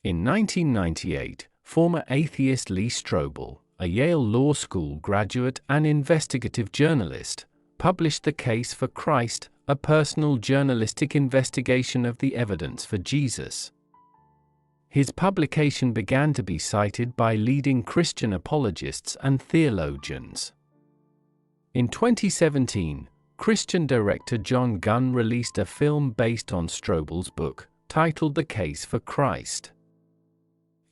In 1998, former atheist Lee Strobel, a Yale Law School graduate and investigative journalist, published The Case for Christ, a personal journalistic investigation of the evidence for Jesus. His publication began to be cited by leading Christian apologists and theologians. In 2017, Christian director John Gunn released a film based on Strobel's book, titled The Case for Christ.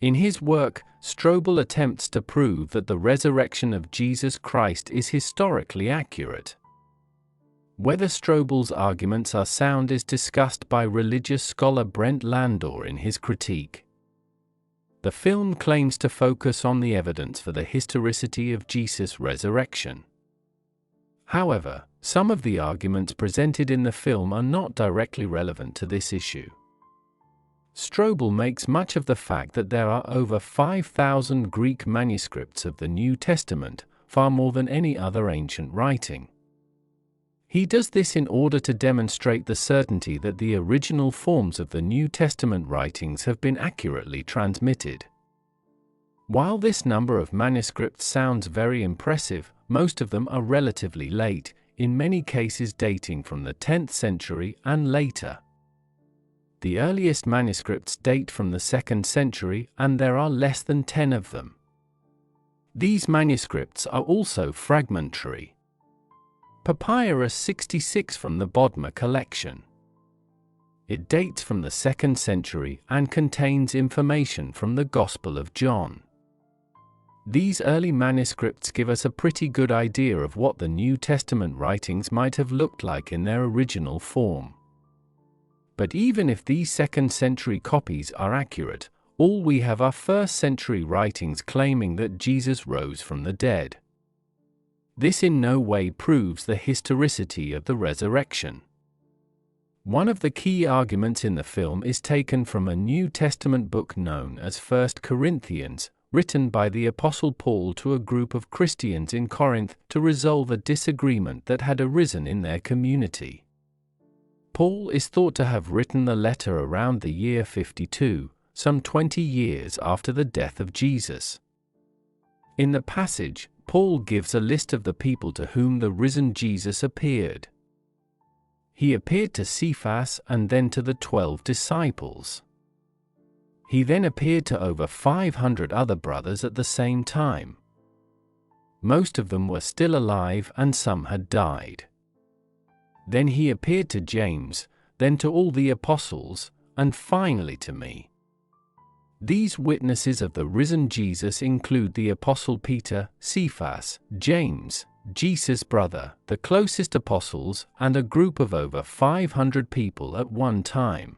In his work, Strobel attempts to prove that the resurrection of Jesus Christ is historically accurate. Whether Strobel's arguments are sound is discussed by religious scholar Brent Landor in his critique. The film claims to focus on the evidence for the historicity of Jesus' resurrection. However, some of the arguments presented in the film are not directly relevant to this issue. Strobel makes much of the fact that there are over 5,000 Greek manuscripts of the New Testament, far more than any other ancient writing. He does this in order to demonstrate the certainty that the original forms of the New Testament writings have been accurately transmitted. While this number of manuscripts sounds very impressive, most of them are relatively late, in many cases dating from the 10th century and later. The earliest manuscripts date from the 2nd century, and there are less than 10 of them. These manuscripts are also fragmentary. Papyrus 66 from the Bodmer collection. It dates from the 2nd century and contains information from the Gospel of John. These early manuscripts give us a pretty good idea of what the New Testament writings might have looked like in their original form. But even if these 2nd century copies are accurate, all we have are 1st century writings claiming that Jesus rose from the dead. This in no way proves the historicity of the resurrection. One of the key arguments in the film is taken from a New Testament book known as 1 Corinthians, written by the Apostle Paul to a group of Christians in Corinth to resolve a disagreement that had arisen in their community. Paul is thought to have written the letter around the year 52, some 20 years after the death of Jesus. In the passage, Paul gives a list of the people to whom the risen Jesus appeared. He appeared to Cephas and then to the 12 disciples. He then appeared to over 500 other brothers at the same time. Most of them were still alive and some had died. Then he appeared to James, then to all the apostles, and finally to me. These witnesses of the risen Jesus include the Apostle Peter, Cephas, James, Jesus' brother, the closest apostles, and a group of over 500 people at one time.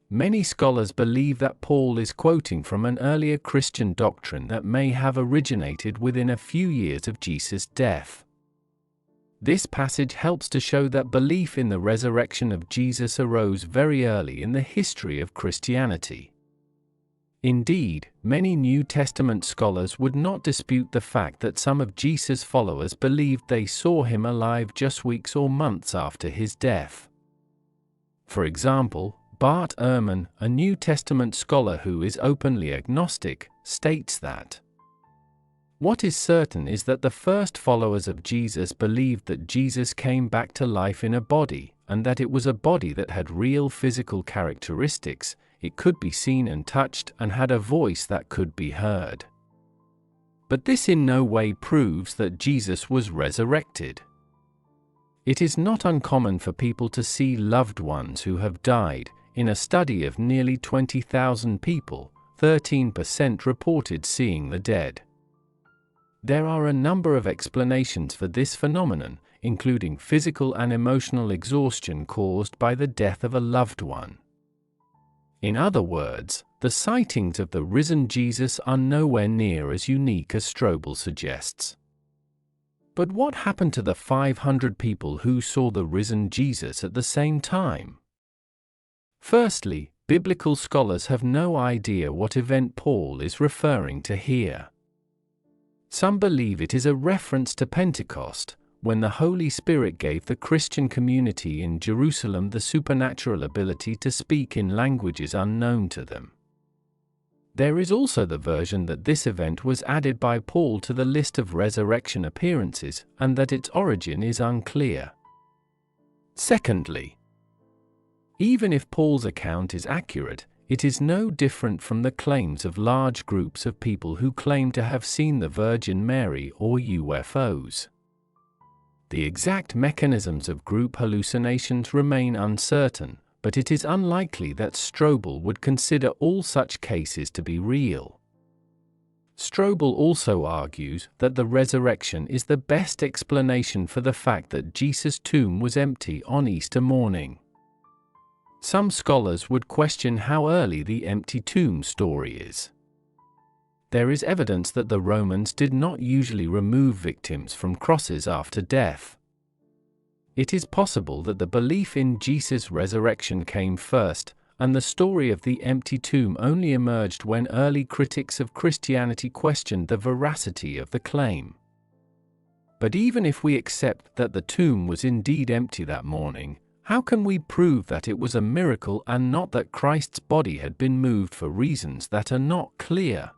Many scholars believe that Paul is quoting from an earlier Christian doctrine that may have originated within a few years of Jesus' death. This passage helps to show that belief in the resurrection of Jesus arose very early in the history of Christianity. Indeed, many New Testament scholars would not dispute the fact that some of Jesus' followers believed they saw him alive just weeks or months after his death. For example, Bart Ehrman, a New Testament scholar who is openly agnostic, states that what is certain is that the first followers of Jesus believed that Jesus came back to life in a body, and that it was a body that had real physical characteristics, it could be seen and touched, and had a voice that could be heard. But this in no way proves that Jesus was resurrected. It is not uncommon for people to see loved ones who have died. In a study of nearly 20,000 people, 13% reported seeing the dead. There are a number of explanations for this phenomenon, including physical and emotional exhaustion caused by the death of a loved one. In other words, the sightings of the risen Jesus are nowhere near as unique as Strobel suggests. But what happened to the 500 people who saw the risen Jesus at the same time? Firstly, biblical scholars have no idea what event Paul is referring to here. Some believe it is a reference to Pentecost, when the Holy Spirit gave the Christian community in Jerusalem the supernatural ability to speak in languages unknown to them. There is also the version that this event was added by Paul to the list of resurrection appearances and that its origin is unclear. Secondly, even if Paul's account is accurate, it is no different from the claims of large groups of people who claim to have seen the Virgin Mary or UFOs. The exact mechanisms of group hallucinations remain uncertain, but it is unlikely that Strobel would consider all such cases to be real. Strobel also argues that the resurrection is the best explanation for the fact that Jesus' tomb was empty on Easter morning. Some scholars would question how early the empty tomb story is. There is evidence that the Romans did not usually remove victims from crosses after death. It is possible that the belief in Jesus' resurrection came first, and the story of the empty tomb only emerged when early critics of Christianity questioned the veracity of the claim. But even if we accept that the tomb was indeed empty that morning, how can we prove that it was a miracle and not that Christ's body had been moved for reasons that are not clear?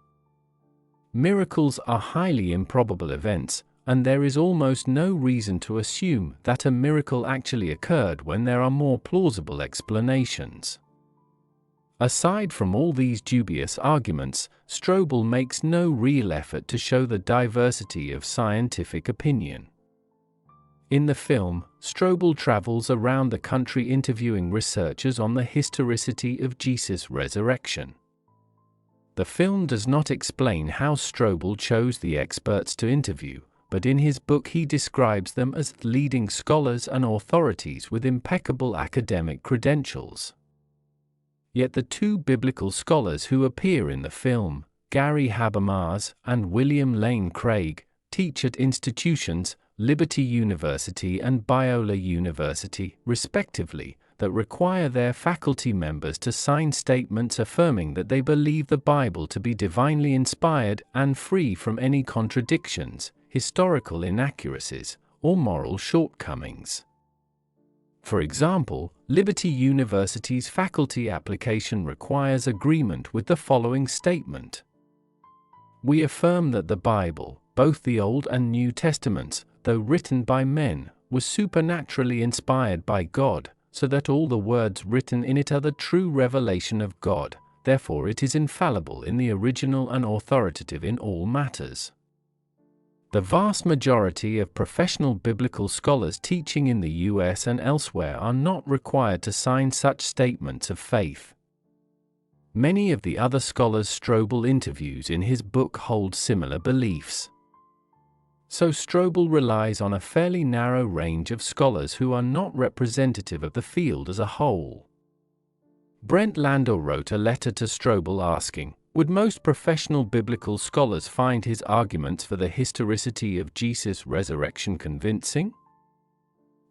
Miracles are highly improbable events, and there is almost no reason to assume that a miracle actually occurred when there are more plausible explanations. Aside from all these dubious arguments, Strobel makes no real effort to show the diversity of scientific opinion. In the film, Strobel travels around the country interviewing researchers on the historicity of Jesus' resurrection. The film does not explain how Strobel chose the experts to interview, but in his book he describes them as leading scholars and authorities with impeccable academic credentials. Yet the two biblical scholars who appear in the film, Gary Habermas and William Lane Craig, teach at institutions, Liberty University and Biola University, respectively, that require their faculty members to sign statements affirming that they believe the Bible to be divinely inspired and free from any contradictions, historical inaccuracies, or moral shortcomings. For example, Liberty University's faculty application requires agreement with the following statement: "We affirm that the Bible, both the Old and New Testaments, though written by men, was supernaturally inspired by God, so that all the words written in it are the true revelation of God, therefore it is infallible in the original and authoritative in all matters." The vast majority of professional biblical scholars teaching in the US and elsewhere are not required to sign such statements of faith. Many of the other scholars Strobel interviews in his book hold similar beliefs. So Strobel relies on a fairly narrow range of scholars who are not representative of the field as a whole. Brent Landor wrote a letter to Strobel asking, would most professional biblical scholars find his arguments for the historicity of Jesus' resurrection convincing?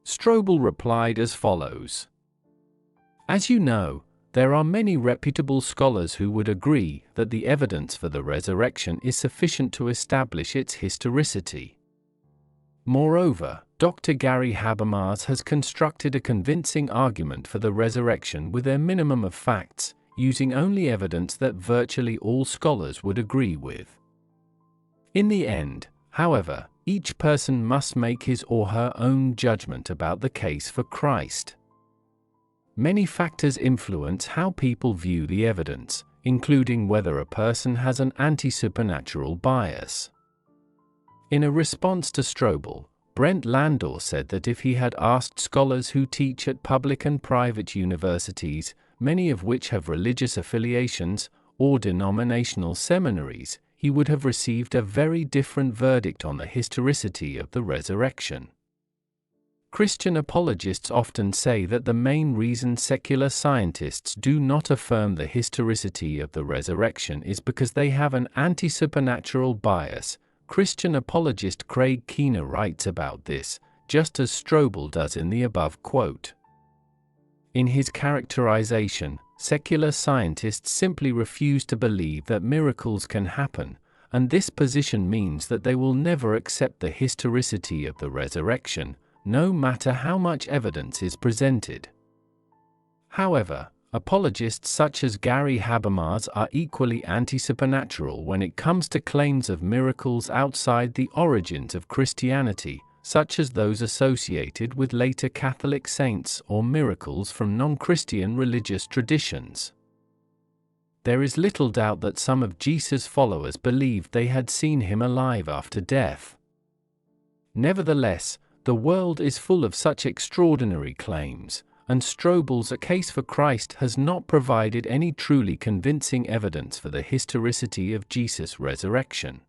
Strobel replied as follows: "As you know, there are many reputable scholars who would agree that the evidence for the resurrection is sufficient to establish its historicity. Moreover, Dr. Gary Habermas has constructed a convincing argument for the resurrection with a minimum of facts, using only evidence that virtually all scholars would agree with. In the end, however, each person must make his or her own judgment about the case for Christ. Many factors influence how people view the evidence, including whether a person has an anti-supernatural bias." In a response to Strobel, Brent Landor said that if he had asked scholars who teach at public and private universities, many of which have religious affiliations, or denominational seminaries, he would have received a very different verdict on the historicity of the resurrection. Christian apologists often say that the main reason secular scientists do not affirm the historicity of the resurrection is because they have an anti-supernatural bias. Christian apologist Craig Keener writes about this, just as Strobel does in the above quote. In his characterization, secular scientists simply refuse to believe that miracles can happen, and this position means that they will never accept the historicity of the resurrection, no matter how much evidence is presented. However, Apologists such as Gary Habermas are equally anti-supernatural when it comes to claims of miracles outside the origins of Christianity, such as those associated with later Catholic saints or miracles from non-Christian religious traditions. There is little doubt that some of Jesus' followers believed they had seen him alive after death. Nevertheless, the world is full of such extraordinary claims, and Strobel's A Case for Christ has not provided any truly convincing evidence for the historicity of Jesus' resurrection.